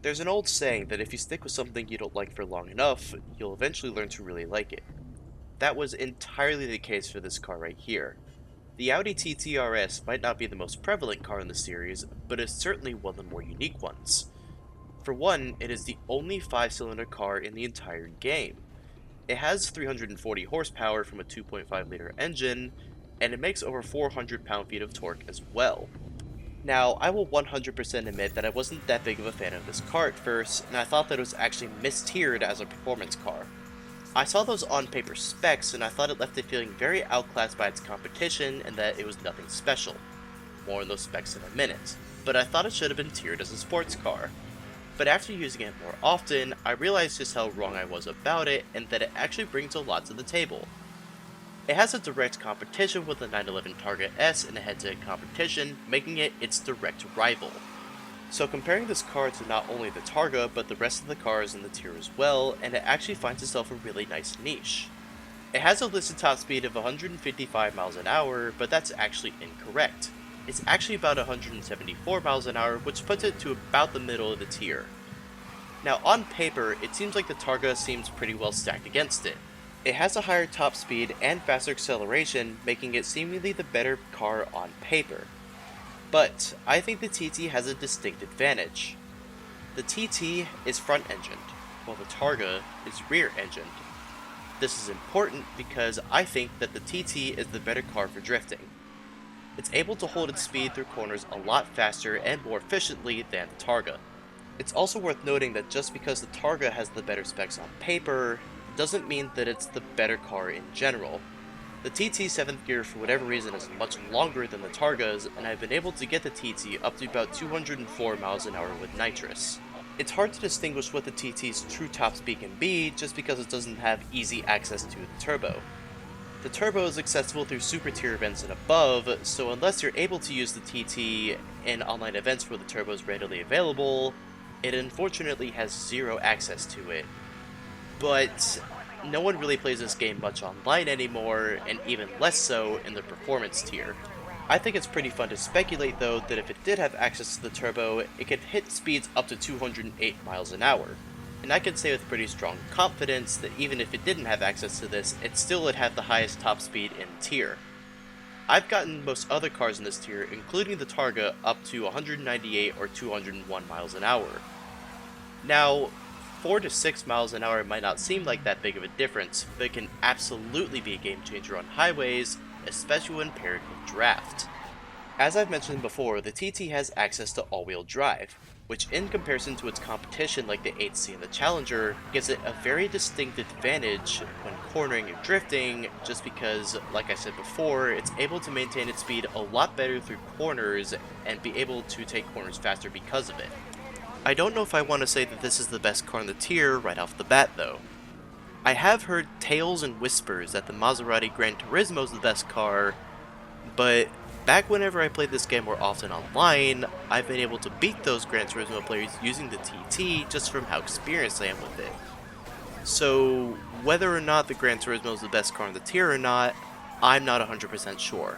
There's an old saying that if you stick with something you don't like for long enough, you'll eventually learn to really like it. That was entirely the case for this car right here. The Audi TT RS might not be the most prevalent car in the series, but is certainly one of the more unique ones. For one, it is the only 5-cylinder car in the entire game. It has 340 horsepower from a 2.5-liter engine, and it makes over 400 pound-feet of torque as well. Now, I will 100% admit that I wasn't that big of a fan of this car at first, and I thought that it was actually mistiered as a performance car. I saw those on-paper specs, and I thought it left it feeling very outclassed by its competition and that it was nothing special. More on those specs in a minute, but I thought it should have been tiered as a sports car. But after using it more often, I realized just how wrong I was about it, and that it actually brings a lot to the table. It has a direct competition with the 911 Targa S in a head-to-head competition, making it its direct rival. So comparing this car to not only the Targa, but the rest of the cars in the tier as well, and it actually finds itself a really nice niche. It has a listed top speed of 155 miles an hour, but that's actually incorrect. It's actually about 174 miles an hour, which puts it to about the middle of the tier. Now on paper, it seems like the Targa seems pretty well stacked against it. It has a higher top speed and faster acceleration, making it seemingly the better car on paper. But I think the TT has a distinct advantage. The TT is front-engined, while the Targa is rear-engined. This is important because I think that the TT is the better car for drifting. It's able to hold its speed through corners a lot faster and more efficiently than the Targa. It's also worth noting that just because the Targa has the better specs on paper, doesn't mean that it's the better car in general. The TT 7th gear for whatever reason is much longer than the Targa's, and I've been able to get the TT up to about 204 miles an hour with nitrous. It's hard to distinguish what the TT's true top speed can be just because it doesn't have easy access to the turbo. The turbo is accessible through super tier events and above, so unless you're able to use the TT in online events where the turbo is readily available, it unfortunately has zero access to it. But no one really plays this game much online anymore, and even less so in the performance tier. I think it's pretty fun to speculate though that if it did have access to the turbo, it could hit speeds up to 208 miles an hour. And I can say with pretty strong confidence that even if it didn't have access to this, it still would have the highest top speed in the tier. I've gotten most other cars in this tier, including the Targa, up to 198 or 201 miles an hour. Now, 4 to 6 miles an hour might not seem like that big of a difference, but it can absolutely be a game changer on highways, especially when paired with draft. As I've mentioned before, the TT has access to all-wheel drive, which in comparison to its competition like the 8C and the Challenger, gives it a very distinct advantage when cornering and drifting, just because, like I said before, it's able to maintain its speed a lot better through corners and be able to take corners faster because of it. I don't know if I want to say that this is the best car in the tier right off the bat though. I have heard tales and whispers that the Maserati Gran Turismo is the best car, but back whenever I played this game more often online, I've been able to beat those Gran Turismo players using the TT just from how experienced I am with it. So whether or not the Gran Turismo is the best car in the tier or not, I'm not 100% sure.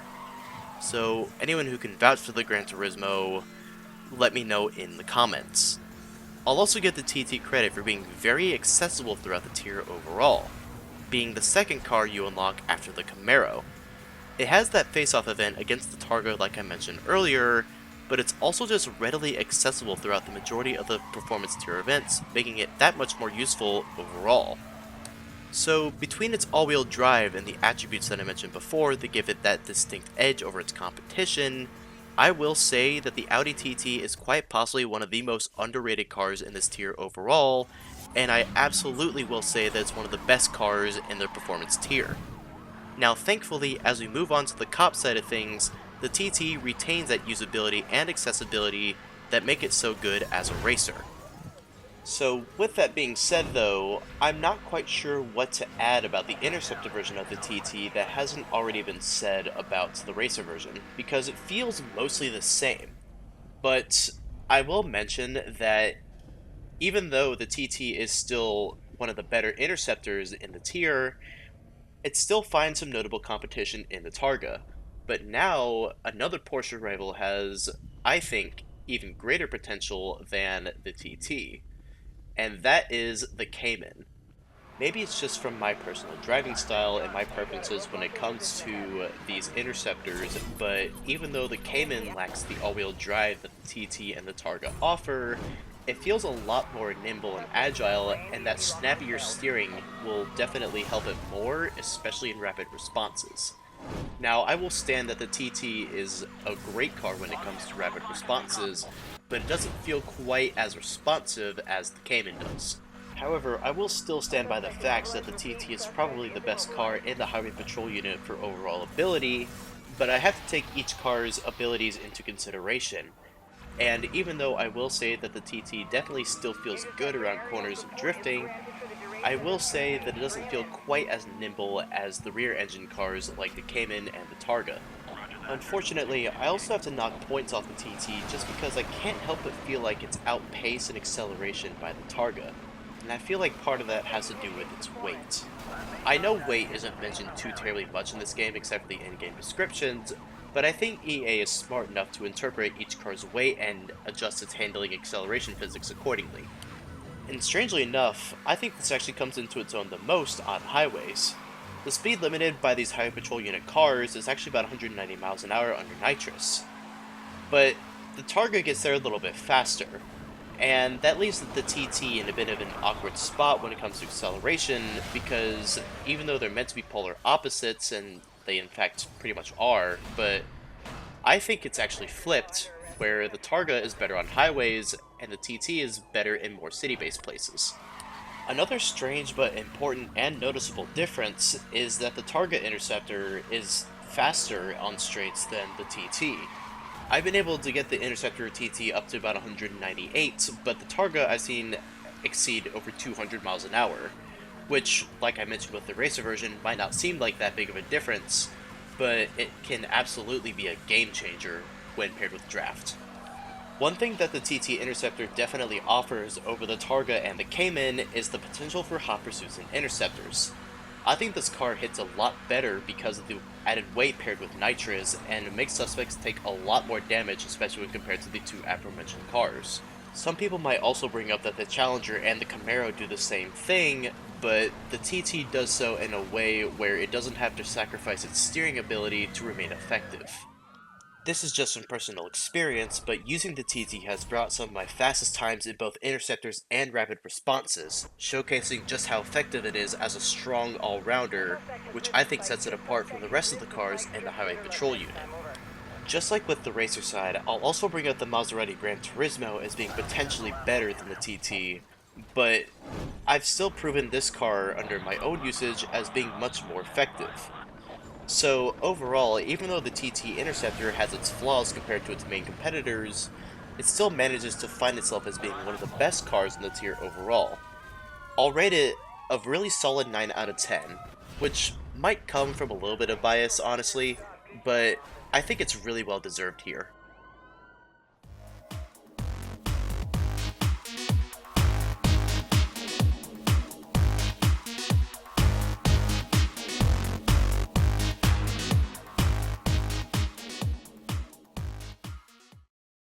So anyone who can vouch for the Gran Turismo, let me know in the comments. I'll also give the TT credit for being very accessible throughout the tier overall, being the second car you unlock after the Camaro. It has that face-off event against the Targa like I mentioned earlier, but it's also just readily accessible throughout the majority of the performance tier events, making it that much more useful overall. So between its all-wheel drive and the attributes that I mentioned before that give it that distinct edge over its competition, I will say that the Audi TT is quite possibly one of the most underrated cars in this tier overall, and I absolutely will say that it's one of the best cars in the performance tier. Now thankfully, as we move on to the cop side of things, the TT retains that usability and accessibility that make it so good as a racer. So with that being said though, I'm not quite sure what to add about the Interceptor version of the TT that hasn't already been said about the racer version, because it feels mostly the same. But I will mention that even though the TT is still one of the better Interceptors in the tier, it still finds some notable competition in the Targa. But now, another Porsche rival has, I think, even greater potential than the TT, and that is the Cayman. Maybe it's just from my personal driving style and my preferences when it comes to these interceptors, but even though the Cayman lacks the all-wheel drive that the TT and the Targa offer, it feels a lot more nimble and agile, and that snappier steering will definitely help it more, especially in rapid responses. Now, I will stand that the TT is a great car when it comes to rapid responses, but it doesn't feel quite as responsive as the Cayman does. However, I will still stand by the facts that the TT is probably the best car in the Highway Patrol unit for overall ability, but I have to take each car's abilities into consideration. And even though I will say that the TT definitely still feels good around corners and drifting, I will say that it doesn't feel quite as nimble as the rear engine cars like the Cayman and the Targa. Unfortunately, I also have to knock points off the TT just because I can't help but feel like it's outpaced in acceleration by the Targa, and I feel like part of that has to do with its weight. I know weight isn't mentioned too terribly much in this game except for the in-game descriptions, but I think EA is smart enough to interpret each car's weight and adjust its handling acceleration physics accordingly. And strangely enough, I think this actually comes into its own the most on highways. The speed limited by these Highway Patrol unit cars is actually about 190 miles an hour under nitrous. But the Targa gets there a little bit faster, and that leaves the TT in a bit of an awkward spot when it comes to acceleration, because even though they're meant to be polar opposites, and they in fact pretty much are, but I think it's actually flipped, where the Targa is better on highways, and the TT is better in more city-based places. Another strange but important and noticeable difference is that the Targa Interceptor is faster on straights than the TT. I've been able to get the Interceptor TT up to about 198, but the Targa I've seen exceed over 200 miles an hour, which, like I mentioned with the racer version, might not seem like that big of a difference, but it can absolutely be a game changer when paired with draft. One thing that the TT Interceptor definitely offers over the Targa and the Cayman is the potential for hot pursuits and interceptors. I think this car hits a lot better because of the added weight paired with nitrous, and it makes suspects take a lot more damage, especially when compared to the two aforementioned cars. Some people might also bring up that the Challenger and the Camaro do the same thing, but the TT does so in a way where it doesn't have to sacrifice its steering ability to remain effective. This is just from personal experience, but using the TT has brought some of my fastest times in both interceptors and rapid responses, showcasing just how effective it is as a strong all-rounder, which I think sets it apart from the rest of the cars in the Highway Patrol unit. Just like with the racer side, I'll also bring up the Maserati Gran Turismo as being potentially better than the TT, but I've still proven this car under my own usage as being much more effective. So overall, even though the TT Interceptor has its flaws compared to its main competitors, it still manages to find itself as being one of the best cars in the tier overall. I'll rate it a really solid 9 out of 10, which might come from a little bit of bias honestly, but I think it's really well deserved here.